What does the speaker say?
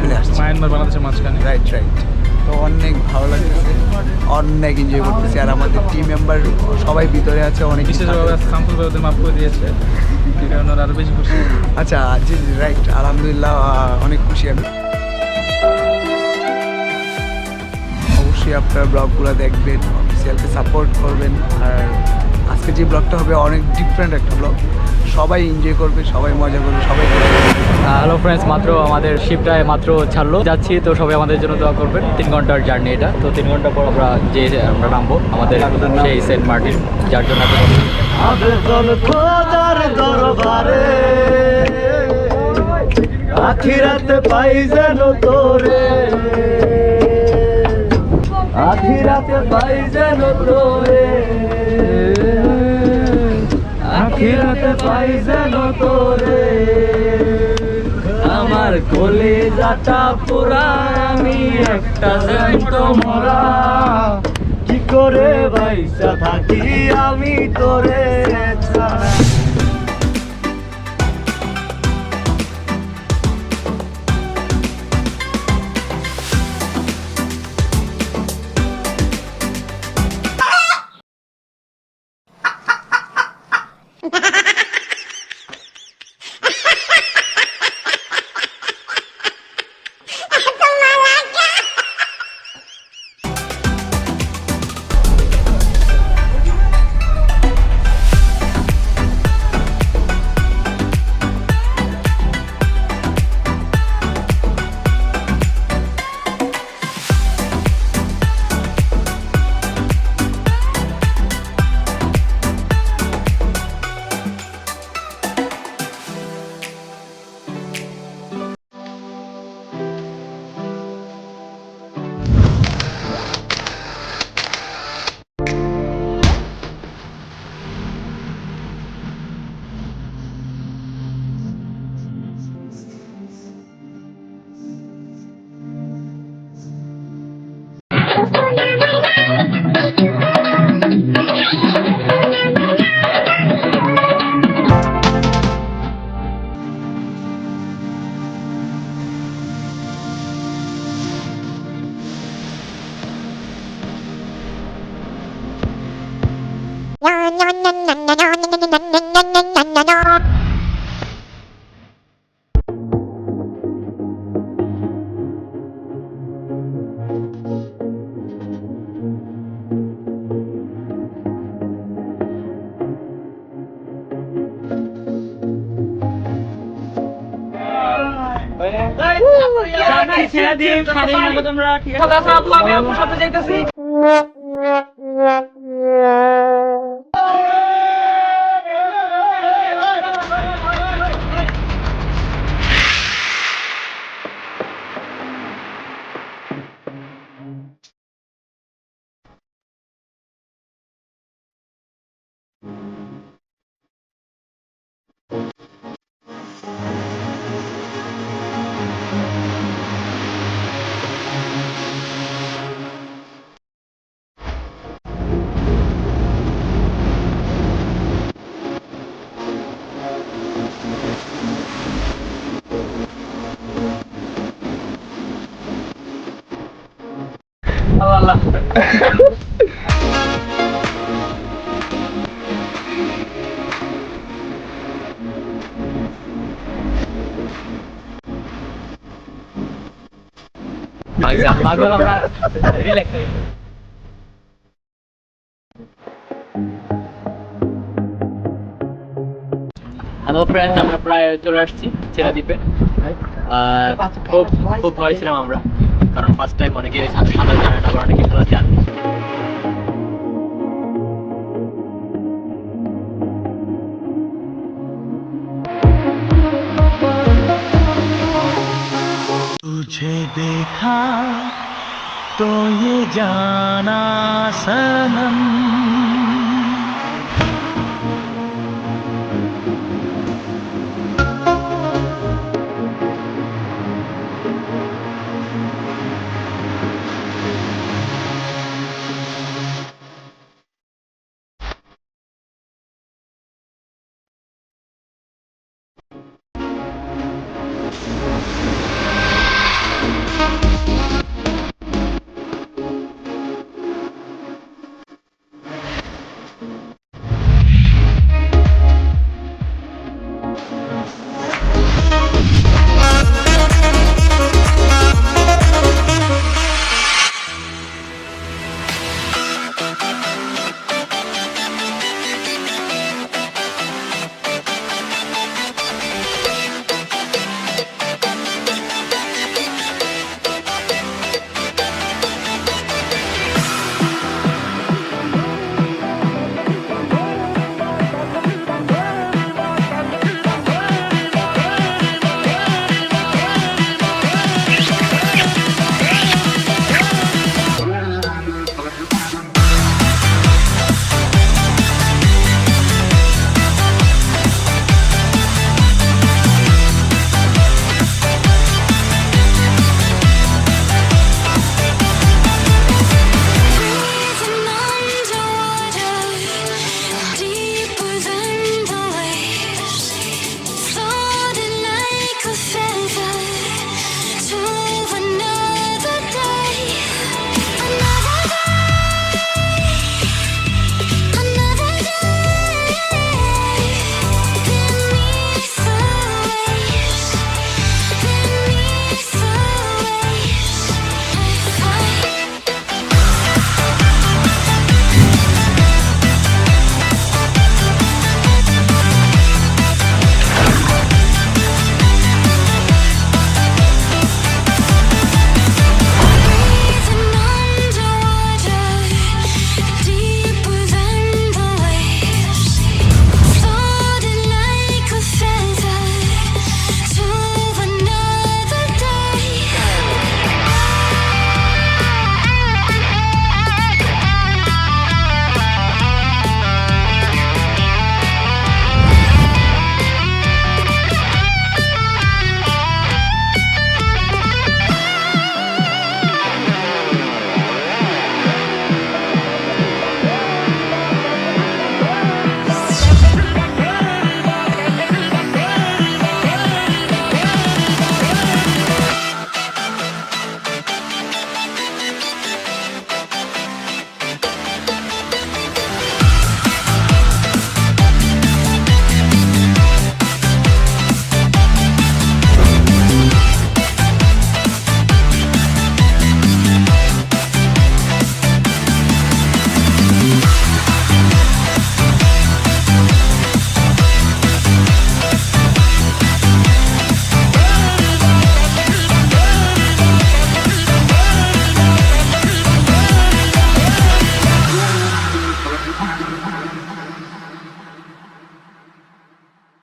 চলে আসছি। মায়ানমার বাংলাদেশের মাঝখানে। Right right. তো অনেক ভালো লাগতেছে, অনেক এনজয় করতেছি। আর আমাদের টিম মেম্বার সবাই ভিতরে আছে, অনেক বিশেষভাবে সামফুল ভাই ওদের মাফ করে দিয়েছে, এই কারণে ওরা আরও বেশি খুশি। আচ্ছা জি জি রাইট, আলহামদুলিল্লাহ অনেক খুশি আমি। অবশ্যই আপনার ব্লগগুলো দেখবেন, অফিসিয়ালকে সাপোর্ট করবেন। আর আজকে যে ব্লগটা হবে অনেক ডিফারেন্ট একটা ব্লগ, সবাই এনজয় করবে, সবাই মজা করবে, সবাই। হ্যালো ফ্রেন্ডস, মাত্র আমাদের শিপটায় মাত্র ছাড়লো, যাচ্ছি। তো সবাই আমাদের জন্য দোয়া করবেন। 3 ঘন্টার জার্নি এটা। তো 3 ঘন্টা পর আমরা নামবো আমাদের সেই সেন্ট মার্টিন, যার জন্য আবেদন খোদার দরবারে, আখিরাতে পাই যেন তোরে, আখিরাতে পাই যেন তোরে, আখিরাতে পাই যেন তোরে। আমার কলিজাটা পুরা, আমি একটা জ্যান্ত মরা, কি করে বাইসা থাকি আমি তোরে ছাড়া। হ্যালো ফ্রেন্ডস, আমরা প্রায় চলে আসছি ছেড়া দ্বীপে। খুব খুব ভয় ছিলাম আমরা, কারণ ফার্স্ট টাইম অনেকে সাঁতার জানে না, অনেকে সাঁতার জানে। तुझे देखा तो ये जाना सनम,